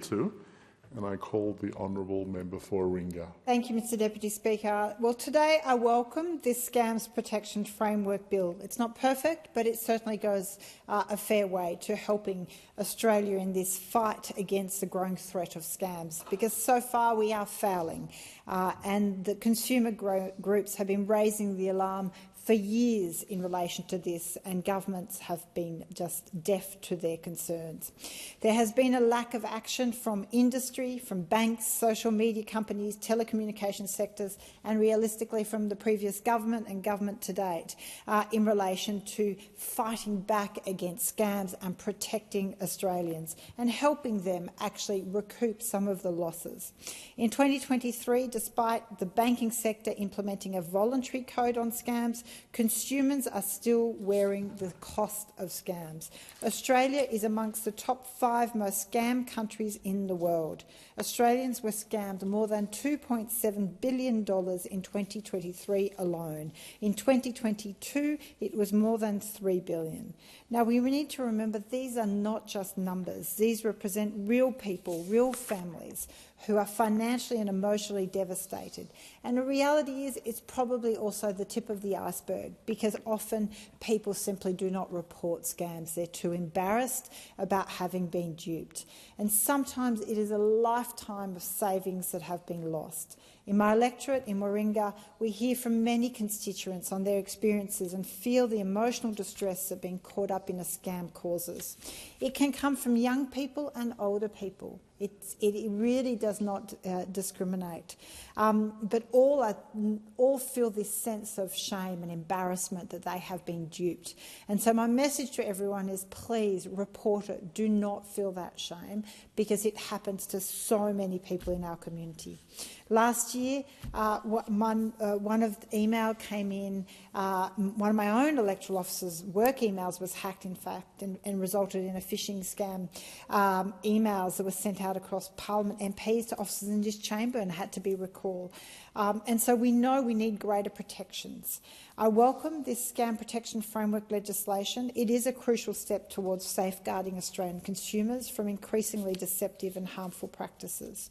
2, and I call the Honourable Member for Warringah. Thank you, Mr Deputy Speaker. Well, today I welcome this Scams Protection Framework Bill. It's not perfect, but it certainly goes a fair way to helping Australia in this fight against the growing threat of scams, because so far we are failing, and the consumer groups have been raising the alarm for years in relation to this, and governments have been just deaf to their concerns. There has been a lack of action from industry, from banks, social media companies, telecommunication sectors, and realistically from the previous government and government to date in relation to fighting back against scams and protecting Australians and helping them actually recoup some of the losses. In 2023, despite the banking sector implementing a voluntary code on scams, consumers are still wearing the cost of scams. Australia is amongst the top 5 most scammed countries in the world. Australians were scammed more than $2.7 billion in 2023 alone. In 2022, it was more than $3 billion. Now, we need to remember these are not just numbers. These represent real people, real families who are financially and emotionally devastated. And the reality is it's probably also the tip of the iceberg, because often people simply do not report scams. They're too embarrassed about having been duped. And sometimes it is a lifetime of savings that have been lost. In my electorate in Warringah, we hear from many constituents on their experiences and feel the emotional distress that being caught up in a scam causes. It can come from young people and older people. It really does not discriminate. But all feel this sense of shame and embarrassment that they have been duped. And so my message to everyone is, please report it. Do not feel that shame, because it happens to so many people in our community. Last year, one of the email came in, one of my own electoral officers' work emails was hacked, in fact, and resulted in a phishing scam emails that were sent out across Parliament MPs to officers in this chamber and had to be recalled. And so we know we need greater protections. I welcome this Scam Protection Framework legislation. It is a crucial step towards safeguarding Australian consumers from increasingly deceptive and harmful practices.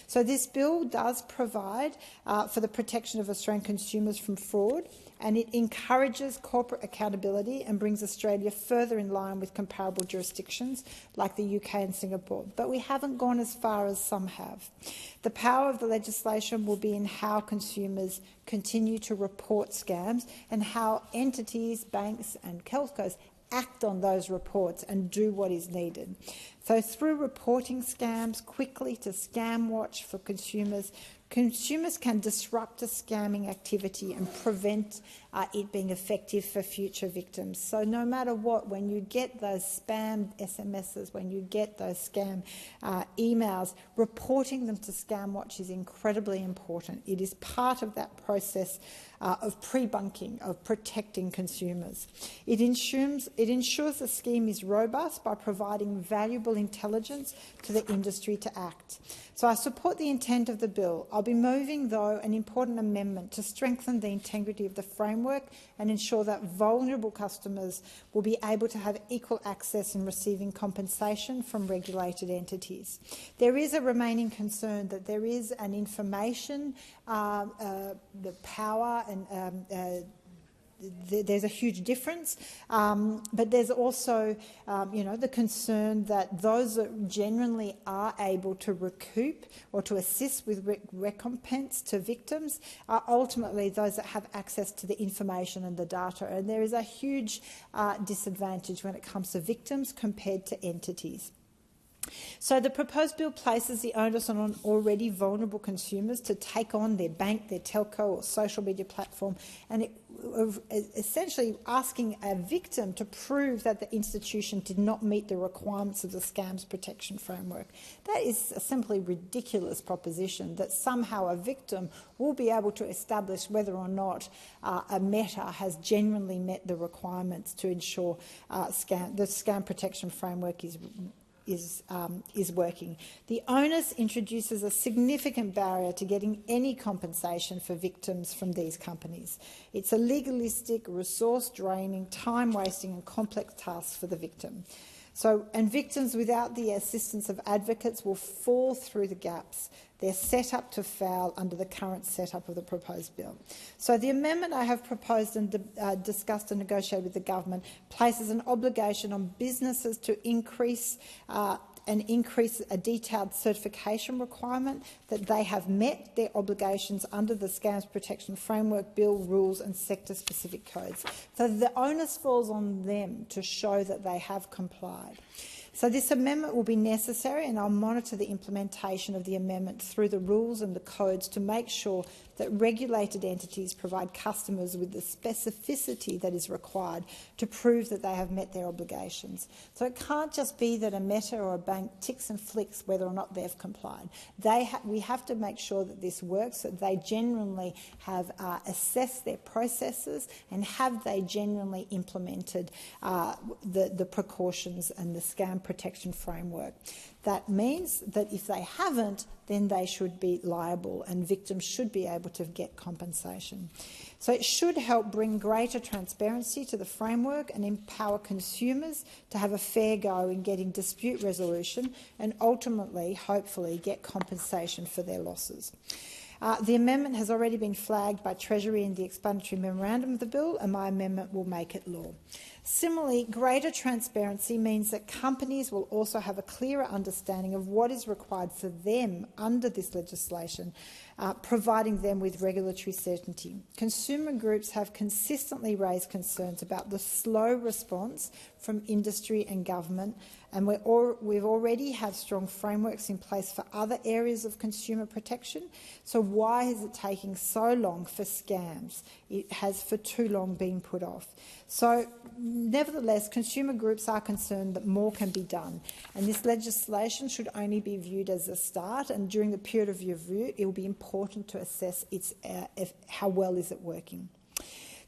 So this bill does provide for the protection of Australian consumers from fraud, and it encourages corporate accountability and brings Australia further in line with comparable jurisdictions like the UK and Singapore. But we haven't gone as far as some have. The power of the legislation will be in how consumers continue to report scams and how entities, banks and telcos act on those reports and do what is needed. So through reporting scams quickly to Scam Watch for consumers, consumers can disrupt a scamming activity and prevent it being effective for future victims. So no matter what, when you get those spam SMSs, when you get those scam emails, reporting them to Scam Watch is incredibly important. It is part of that process of pre-bunking, of protecting consumers. It ensures the scheme is robust by providing valuable intelligence to the industry to act. So I support the intent of the bill. I'll be moving, though, an important amendment to strengthen the integrity of the framework and ensure that vulnerable customers will be able to have equal access in receiving compensation from regulated entities. There is a remaining concern that there is an information, the power and there's a huge difference, but there's also, the concern that those that genuinely are able to recoup or to assist with recompense to victims are ultimately those that have access to the information and the data. And there is a huge disadvantage when it comes to victims compared to entities. So the proposed bill places the onus on already vulnerable consumers to take on their bank, their telco or social media platform, and it essentially asking a victim to prove that the institution did not meet the requirements of the Scams Protection Framework. That is a simply ridiculous proposition, that somehow a victim will be able to establish whether or not a Meta has genuinely met the requirements to ensure the Scam Protection Framework is working. The onus introduces a significant barrier to getting any compensation for victims from these companies. It's a legalistic, resource-draining, time-wasting and complex task for the victim. And victims without the assistance of advocates will fall through the gaps. They're set up to fail under the current setup of the proposed bill. So the amendment I have proposed and discussed and negotiated with the government places an obligation on businesses to increase a detailed certification requirement that they have met their obligations under the Scams Protection Framework Bill, rules and sector-specific codes. So the onus falls on them to show that they have complied. So this amendment will be necessary, and I'll monitor the implementation of the amendment through the rules and the codes to make sure that regulated entities provide customers with the specificity that is required to prove that they have met their obligations. So it can't just be that a Meta or a bank ticks and flicks whether or not they've complied. We have to make sure that this works, that they genuinely have assessed their processes and have they genuinely implemented the precautions and the scam protection framework. That means that if they haven't, then they should be liable and victims should be able to get compensation. So it should help bring greater transparency to the framework and empower consumers to have a fair go in getting dispute resolution and ultimately, hopefully, get compensation for their losses. The amendment has already been flagged by Treasury in the explanatory memorandum of the bill, and my amendment will make it law. Similarly, greater transparency means that companies will also have a clearer understanding of what is required for them under this legislation, providing them with regulatory certainty. Consumer groups have consistently raised concerns about the slow response from industry and government, and we've already had strong frameworks in place for other areas of consumer protection. So why is it taking so long for scams? It has for too long been put off. So nevertheless, consumer groups are concerned that more can be done, and this legislation should only be viewed as a start, and during the period of review it will be important to assess how well is it working.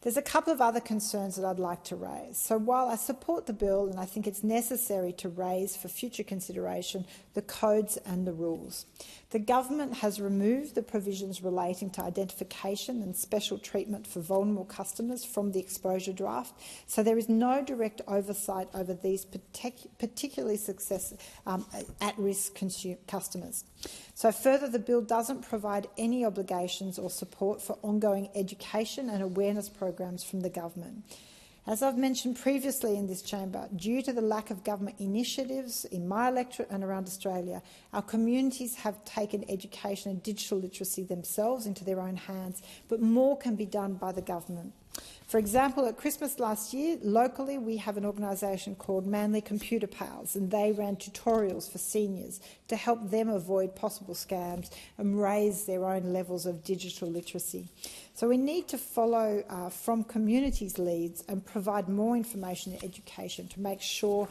There's a couple of other concerns that I'd like to raise. So while I support the bill and I think it's necessary to raise for future consideration the codes and the rules, the government has removed the provisions relating to identification and special treatment for vulnerable customers from the exposure draft, so there is no direct oversight over these particularly at-risk customers. So further, the bill doesn't provide any obligations or support for ongoing education and awareness programs from the government. As I've mentioned previously in this chamber, due to the lack of government initiatives in my electorate and around Australia, our communities have taken education and digital literacy themselves into their own hands, but more can be done by the government. For example, at Christmas last year, locally we have an organisation called Manly Computer Pals, and they ran tutorials for seniors to help them avoid possible scams and raise their own levels of digital literacy. So we need to follow from communities' leads and provide more information and education to make sure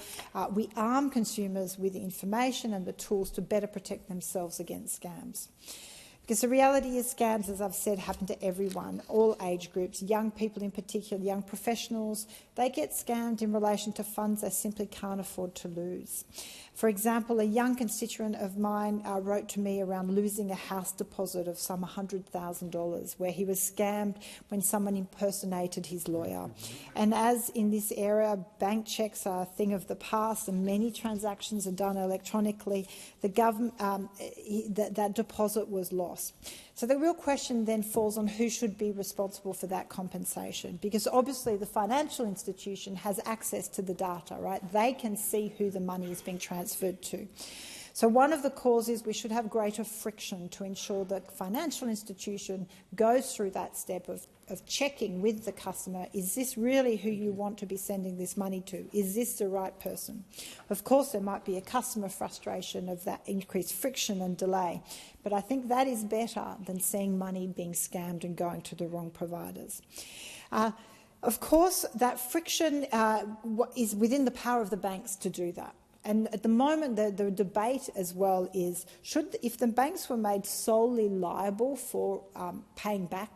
we arm consumers with the information and the tools to better protect themselves against scams. Because the reality is scams, as I've said, happen to everyone, all age groups, young people in particular, young professionals. They get scammed in relation to funds they simply can't afford to lose. For example, a young constituent of mine wrote to me around losing a house deposit of some $100,000, where he was scammed when someone impersonated his lawyer. And as in this area, bank checks are a thing of the past and many transactions are done electronically, the government, that deposit was lost. So the real question then falls on who should be responsible for that compensation, because obviously the financial institution has access to the data, right? They can see who the money is being transferred to. So one of the calls is we should have greater friction to ensure that the financial institution goes through that step of checking with the customer, is this really who you want to be sending this money to? Is this the right person? Of course, there might be a customer frustration of that increased friction and delay, but I think that is better than seeing money being scammed and going to the wrong providers. Of course, that friction is within the power of the banks to do that. And at the moment, the debate as well is, if the banks were made solely liable for paying back,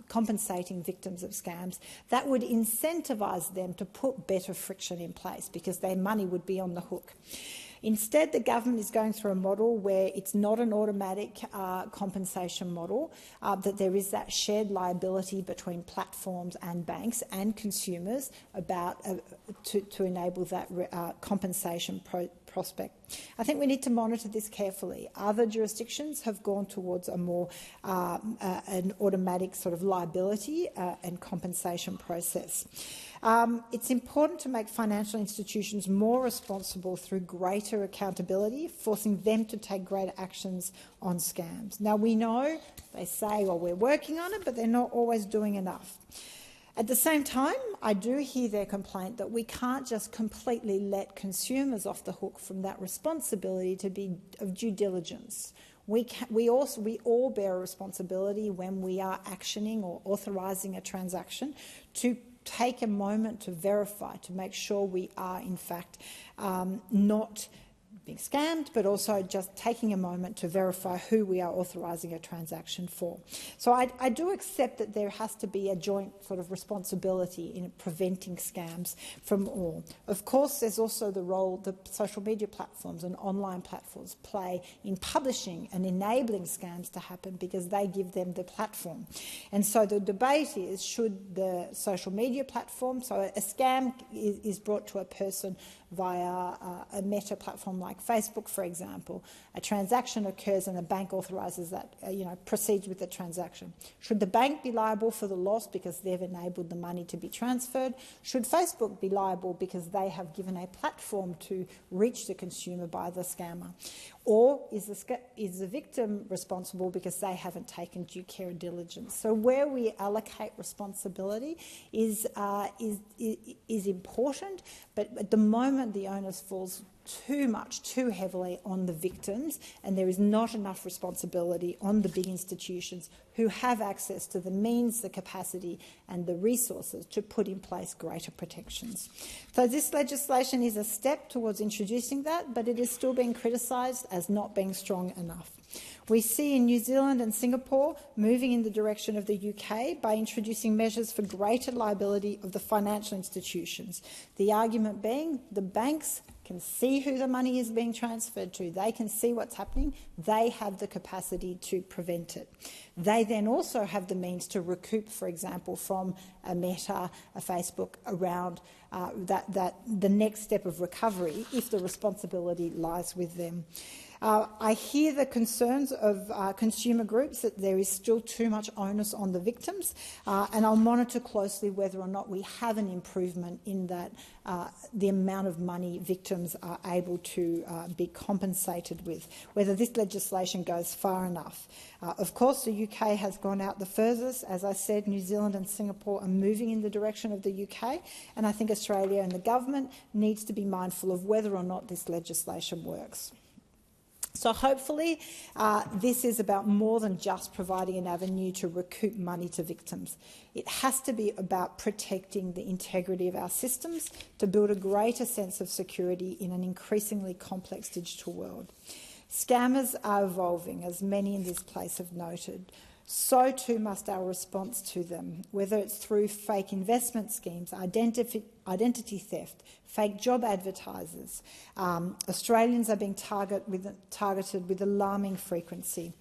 compensating victims of scams, that would incentivise them to put better friction in place because their money would be on the hook. Instead, the government is going through a model where it's not an automatic compensation model, that there is that shared liability between platforms and banks and consumers about to enable that compensation prospect. I think we need to monitor this carefully. Other jurisdictions have gone towards a more an automatic sort of liability and compensation process. It's important to make financial institutions more responsible through greater accountability, forcing them to take greater actions on scams. Now, we know they say, well, we're working on it, but they're not always doing enough. At the same time, I do hear their complaint that we can't just completely let consumers off the hook from that responsibility to be of due diligence. We all bear a responsibility when we are actioning or authorising a transaction to take a moment to verify, to make sure we are in fact not being scammed, but also just taking a moment to verify who we are authorising a transaction for. So I do accept that there has to be a joint sort of responsibility in preventing scams from all. Of course, there's also the role the social media platforms and online platforms play in publishing and enabling scams to happen because they give them the platform. And so the debate is, should the social media platform, so a scam is brought to a person via a meta platform like Facebook, for example. A transaction occurs and the bank authorises that, proceeds with the transaction. Should the bank be liable for the loss because they've enabled the money to be transferred? Should Facebook be liable because they have given a platform to reach the consumer by the scammer? Or is the victim responsible because they haven't taken due care and diligence? So where we allocate responsibility is important, but at the moment the onus falls too heavily on the victims, and there is not enough responsibility on the big institutions who have access to the means, the capacity and the resources to put in place greater protections. So this legislation is a step towards introducing that, but it is still being criticised as not being strong enough. We see in New Zealand and Singapore moving in the direction of the UK by introducing measures for greater liability of the financial institutions. The argument being the banks can see who the money is being transferred to. They can see what's happening. They have the capacity to prevent it. They then also have the means to recoup, for example, from a Meta, a Facebook, around the next step of recovery if the responsibility lies with them. I hear the concerns of consumer groups that there is still too much onus on the victims, and I'll monitor closely whether or not we have an improvement in that the amount of money victims are able to be compensated with, whether this legislation goes far enough. Of course, the UK has gone out the furthest. As I said, New Zealand and Singapore are moving in the direction of the UK, and I think Australia and the government needs to be mindful of whether or not this legislation works. So hopefully this is about more than just providing an avenue to recoup money to victims. It has to be about protecting the integrity of our systems to build a greater sense of security in an increasingly complex digital world. Scammers are evolving, as many in this place have noted. So too must our response to them, whether it's through fake investment schemes, identity theft, fake job advertisers. Australians are being targeted with alarming frequency.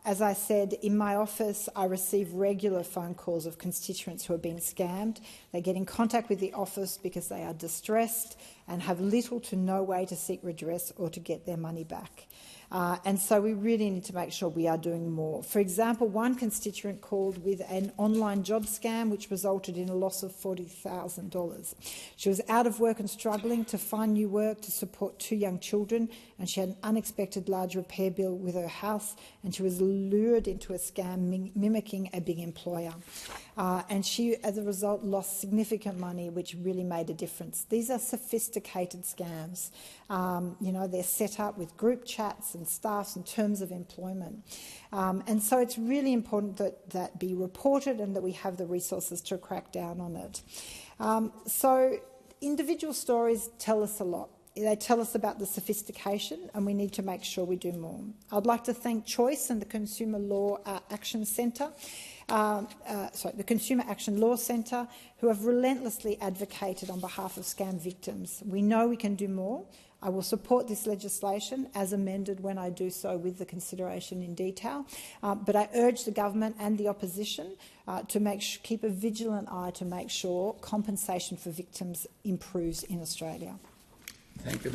As I said, in my office, I receive regular phone calls of constituents who are being scammed. They get in contact with the office because they are distressed and have little to no way to seek redress or to get their money back. And so we really need to make sure we are doing more. For example, one constituent called with an online job scam which resulted in a loss of $40,000. She was out of work and struggling to find new work to support 2 young children, and she had an unexpected large repair bill with her house, and she was lured into a scam mimicking a big employer. And she, as a result, lost significant money, which really made a difference. These are sophisticated scams. They're set up with group chats and staffs and terms of employment. And so it's really important that be reported and that we have the resources to crack down on it. So individual stories tell us a lot. They tell us about the sophistication, and we need to make sure we do more. I'd like to thank Choice and the Consumer Law Action Centre, the Consumer Action Law Centre, who have relentlessly advocated on behalf of scam victims. We know we can do more. I will support this legislation as amended when I do so with the consideration in detail, but I urge the government and the opposition to keep a vigilant eye to make sure compensation for victims improves in Australia. Thank you.